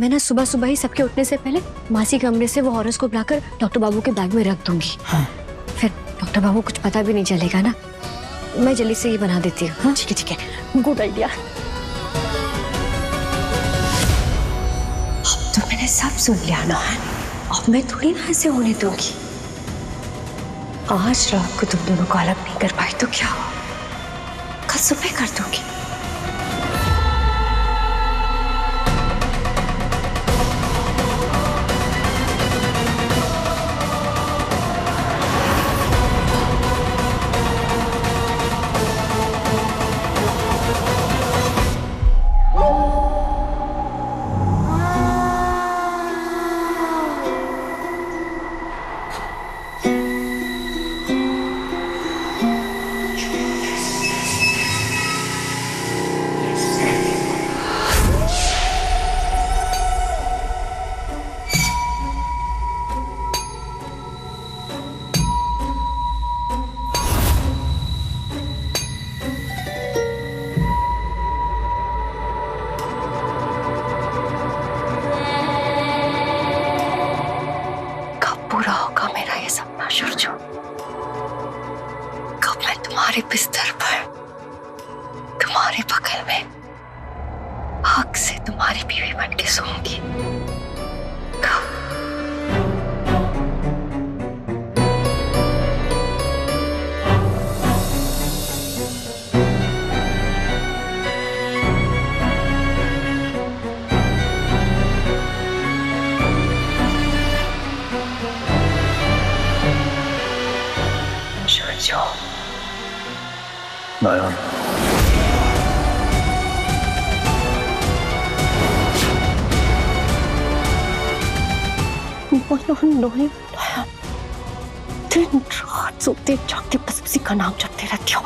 मैं ना सुबह सुबह ही सबके उठने से पहले मासी कमरे से वो हॉरोस्कोप लाकर डॉक्टर बाबू के बैग में रख दूंगी। हाँ। फिर डॉक्टर बाबू कुछ पता भी नहीं चलेगा ना। मैं जल्दी से ये बना देती हूँ। हाँ ठीक है, गुड आइडिया। अब तो मैंने सब सुन लिया ना, अब मैं थोड़ी ना ऐसे होने दूंगी। आज रात को तुम दोनों को अलग नहीं कर पाई तो क्या हो, कल सुबह कर दूंगी। कब मैं तुम्हारे बिस्तर पर, तुम्हारे बगल में हक से तुम्हारी बीवी बन के सोऊंगी। कब? नयन, दिन रात सोते जागते बस उसी का नाम जपते रहती हो।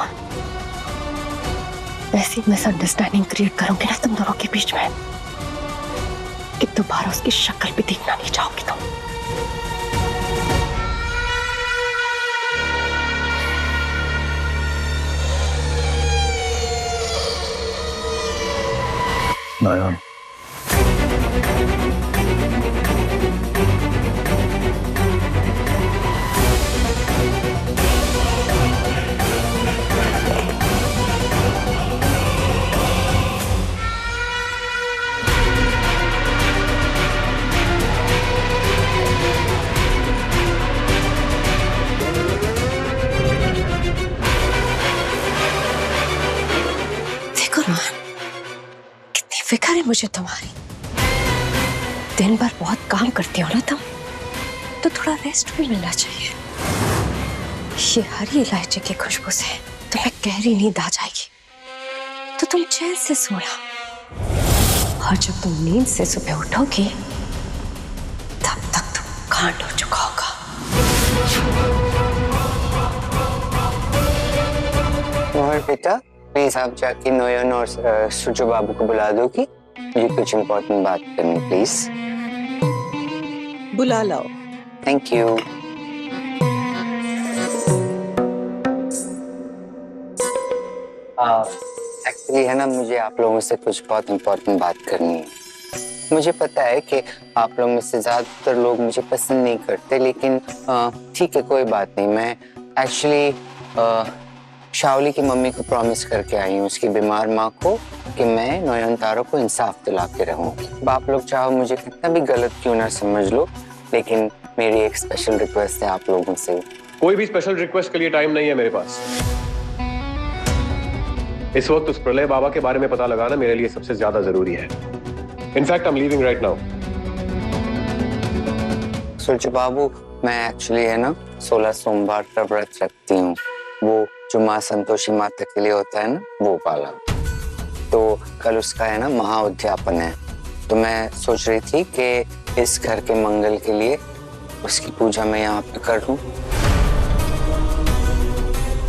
ऐसी मिसअंडरस्टैंडिंग क्रिएट करोगे ना तुम दोनों के बीच में कि दोबारा उसकी शक्ल भी देखना नहीं चाहोगे तुम। नयन, फिक्र है मुझे तुम्हारी। दिन भर बहुत काम करती हो ना तुम, तो थोड़ा रेस्ट भी मिलना चाहिए। ये हरी इलायची की खुशबू से तुम्हें गहरी नींद आ जाएगी, तो तुम चैन से सोना। और जब तुम नींद से सुबह उठोगी तब तक तुम कांड हो चुका होगा। और बेटा प्लीज आप जाके नयन और सुजो बाबू को बुला दो कि मुझे कुछ इम्पोर्टेंट बात करनी, प्लीज। बुला लाओ। Thank you. एक्चुअली है ना, मुझे आप लोगों से कुछ बहुत इम्पोर्टेंट बात करनी है। मुझे पता है कि आप लोग में से ज्यादातर लोग मुझे पसंद नहीं करते, लेकिन ठीक है, कोई बात नहीं। मैं एक्चुअली शाओली की मम्मी को प्रॉमिस करके आई हूँ, उसकी बीमार माँ को, कि मैं नयन तारो को इंसाफ दिला के रहूंगी। अब आप लोग चाहो मुझे कितना भी गलत क्यों ना समझ लो, लेकिन मेरी एक स्पेशल रिक्वेस्ट है आप लोगों से। कोई भी स्पेशल रिक्वेस्ट के लिए टाइम नहीं है मेरे पास। इस वक्त उस प्रलय बाबा के बारे में पता लगाना मेरे लिए सबसे ज्यादा जरूरी है। In fact I am leaving right now. Sujo Babu, मैं एक्चुअली है ना 16 सोमवार का व्रत रखती हूँ। वो जो माँ संतोषी माता के लिए होता है ना, वो वाला। तो कल उसका है ना महा उद्यापन है, तो मैं सोच रही थी कि इस घर के मंगल के लिए उसकी पूजा मैं यहाँ पे कर लूं।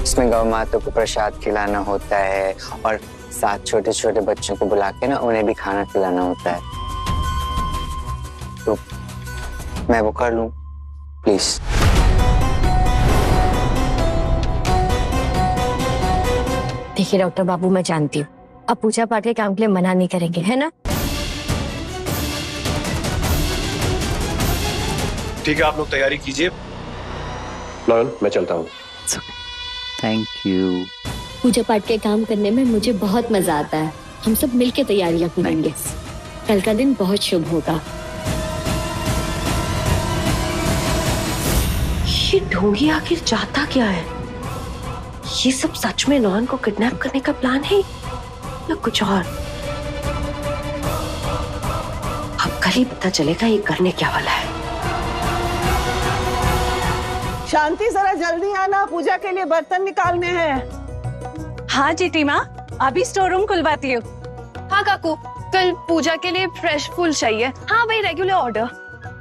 इसमें गौ माता को प्रसाद खिलाना होता है और 7 छोटे छोटे बच्चों को बुला के ना उन्हें भी खाना खिलाना होता है। तो मैं वो कर लूं प्लीज। देखिए डॉक्टर बाबू, मैं जानती हूँ अब पूजा पाठ के काम के लिए मना नहीं करेंगे, है ना? ठीक है, आप लोग तैयारी कीजिए। नयन, मैं चलता हूँ। Thank you. पूजा पाठ के काम करने में मुझे बहुत मजा आता है। हम सब मिलके तैयारियां करेंगे। कल का दिन बहुत शुभ होगा। ये ढोंगी आखिर चाहता क्या है? ये सब सच में नॉन को किडनैप करने का प्लान है या कुछ और? अब कल ही पता चलेगा ये करने क्या वाला है। शांति, जरा जल्दी आना, पूजा के लिए बर्तन निकालने हैं। हाँ जीती माँ, अभी स्टोर रूम खुलवाती हूँ। हाँ काकू, कल पूजा के लिए फ्रेश फूल चाहिए। हाँ भाई, रेगुलर ऑर्डर।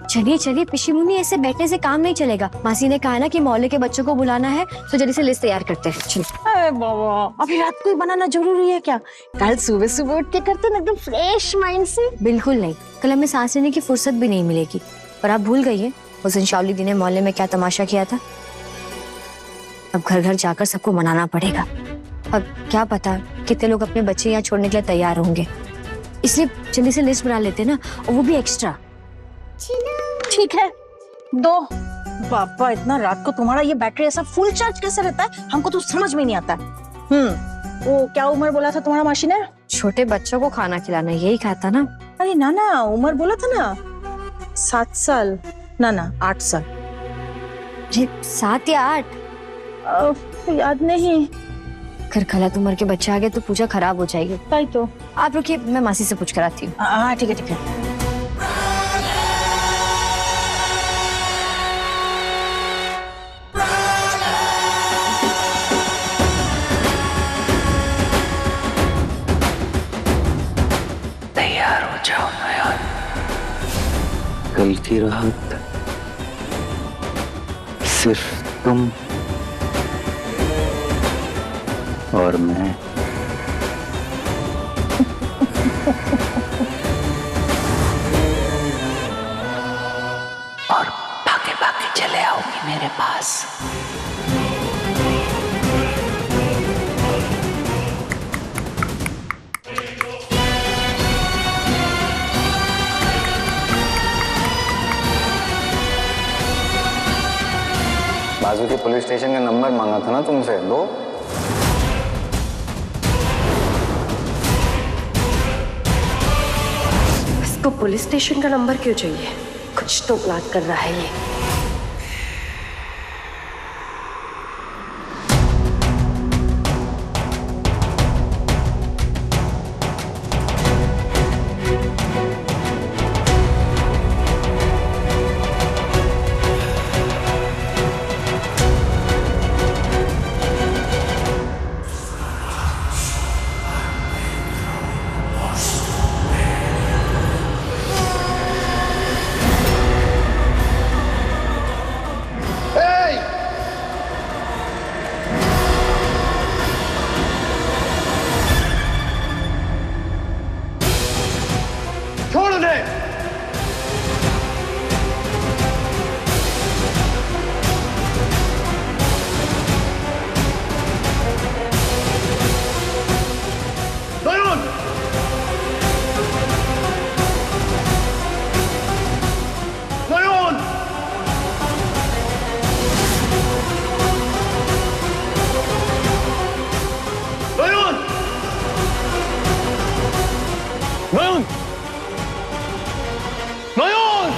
चलिए चलिए पिशी मुन्नी, ऐसे बैठने से काम नहीं चलेगा। मासी ने कहा ना कि मोहल्ले के बच्चों को बुलाना है, तो जल्दी से लिस्ट तैयार करते हैं। चलो। अरे बाबा, अभी रात को ही बनाना जरूरी है क्या? कल सुबह सुबह उठ के करते ना, एकदम फ्रेश माइंड से। बिल्कुल नहीं, कल हमें सांस लेने की फुर्सत भी नहीं मिलेगी। पर आप भूल गई है उस दिन शावली दी ने मोहल्ले में क्या तमाशा किया था। अब घर घर जाकर सबको मनाना पड़ेगा। अब क्या पता कितने लोग अपने बच्चे यहाँ छोड़ने के लिए तैयार होंगे, इसलिए जल्दी से लिस्ट बना लेते ना, और वो भी एक्स्ट्रा। ठीक है, दो। बाबा, इतना रात को तुम्हारा ये बैटरी ऐसा फुल चार्ज कैसे रहता है? हमको तो समझ में नहीं आता है। वो क्या उम्र बोला था तुम्हारा मासी ने? छोटे बच्चों को खाना खिलाना, यही कहा था ना। अरे ना ना, उम्र बोला था ना 7 साल। ना 8 साल। 7 या 8 याद नहीं। अगर गलत उम्र के बच्चे आ गए तो पूजा खराब हो जाएगी। ताई तो। आप रुकिए, मैं मासी से पूछ कर आती हूँ। हाँ ठीक है ठीक है। तैयार हो जाओ नयन, कल की रात सिर्फ तुम और मैं। और भागे भागे चले आओगी मेरे पास। बाजू के पुलिस स्टेशन का नंबर मांगा था ना तुमसे, दो। इसको पुलिस स्टेशन का नंबर क्यों चाहिए? कुछ तो प्लान कर रहा है ये। छोड़ उन्हें। नयन, नयन, नयन, नयन, नयन।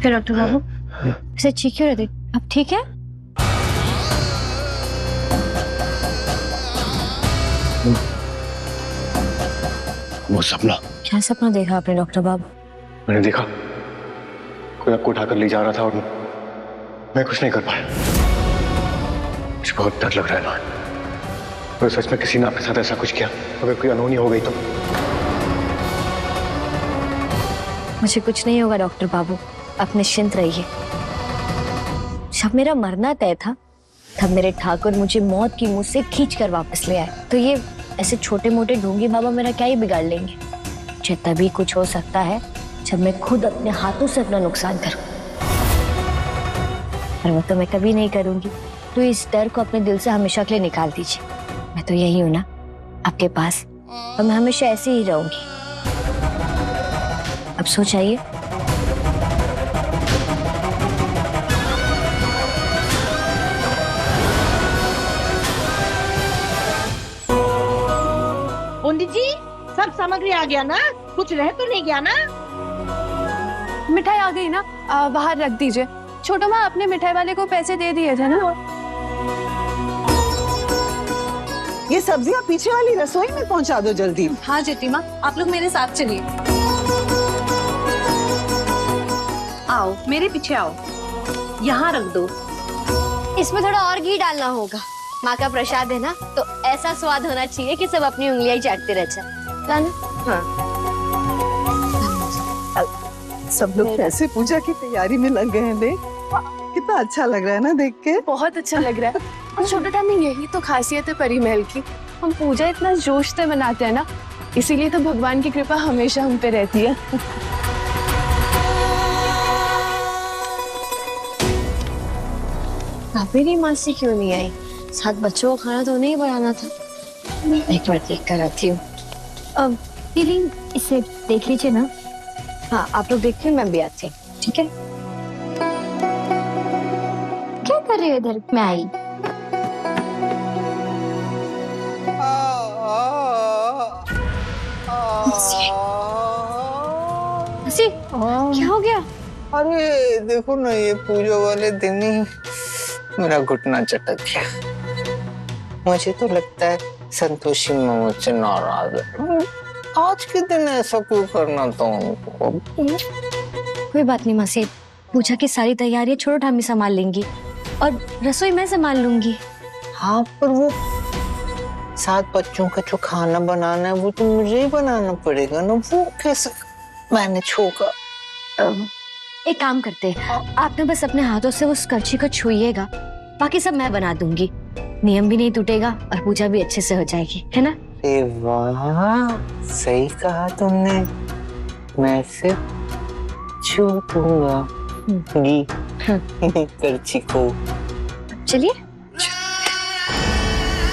क्या डॉक्टर बाबू, ऐसे चीख क्यों रहे थे? अब ठीक है? वो सपना, क्या सपना देखा आपने डॉक्टर बाबू? मैंने देखा कोई आपको उठाकर ले जा रहा था और मैं कुछ नहीं कर पाया। मुझे बहुत डर लग रहा है ना। अगर सच में किसी ने आपके साथ ऐसा कुछ किया, अगर कोई अनहोनी हो गई तो? मुझे कुछ नहीं होगा डॉक्टर बाबू, आप निश्चिंत रहिए। जब मेरा मरना तय था तब मेरे ठाकुर मुझे मौत की मुंह से खींच कर वापस ले आए, तो ये ऐसे छोटे मोटे ढोंगी बाबा मेरा क्या ही बिगाड़ लेंगे। मुझे तभी कुछ हो सकता है जब मैं खुद अपने हाथों से अपना नुकसान करूं, और वो तो मैं कभी नहीं करूंगी। तो इस डर को अपने दिल से हमेशा के लिए निकाल दीजिए। मैं तो यही हूं ना, आपके पास, और मैं हमेशा ऐसे ही रहूंगी। अब सो जाइए। पंडित जी, सब सामग्री आ गया ना? कुछ रह तो नहीं गया ना? मिठाई आ गई ना, बाहर रख दीजिए। छोटो माँ, अपने मिठाई वाले को पैसे दे दिए थे ना? ये सब्जियां पीछे वाली रसोई में पहुंचा दो जल्दी। हाँ जेठी माँ, आप लोग मेरे साथ चलिए। आओ, मेरे पीछे आओ। यहाँ रख दो। इसमें थोड़ा और घी डालना होगा। माँ का प्रसाद है ना, तो ऐसा स्वाद होना चाहिए कि सब अपनी उंगलियां ही चाटते रह जाए। हाँ। सब लोग कैसे पूजा की तैयारी में लग गए हैं, देख कितना अच्छा लग रहा है ना देख के। बहुत अच्छा लग रहा है। और छोटे टाइम में यही तो खासियत है परी महल की, हम पूजा इतना जोश से मनाते हैं ना, इसीलिए तो भगवान की कृपा हमेशा हम पे रहती है। मेरी मासी क्यों नहीं आई? साथ बच्चों को खाना तो नहीं बनाना था। एक बार देख कर आती हूँ। अब दीदी इसे देख लीजिए ना। हाँ आप लोग देखिए, मैं भी आती हूँ, ठीक है? क्या कर रही हो इधर? मैं आई। मासी, क्या हो गया? अरे देखो ना, ये पूजा वाले दिन ही मेरा घुटना चटक गया। मुझे तो लगता है संतोषी मुझसे नाराज है। आज के दिन ऐसा क्यों करना था उनको? कोई बात नहीं मासी, पूजा की सारी तैयारियां छोड़ो, ठामी संभाल लेंगी और रसोई मैं संभाल लूंगी। हाँ, पर वो 7 बच्चों का जो खाना बनाना है वो तो मुझे ही बनाना पड़ेगा ना। वो कैसे मैनेज होगा? एक काम करते हैं, आप ना बस अपने हाथों से उस करछी को छुइएगा, बाकी सब मैं बना दूंगी। नियम भी नहीं टूटेगा और पूजा भी अच्छे से हो जाएगी, है ना? अरे वाह, सही कहा तुमने। मैं सिर्फ छू दूंगा करछी को। चलिए।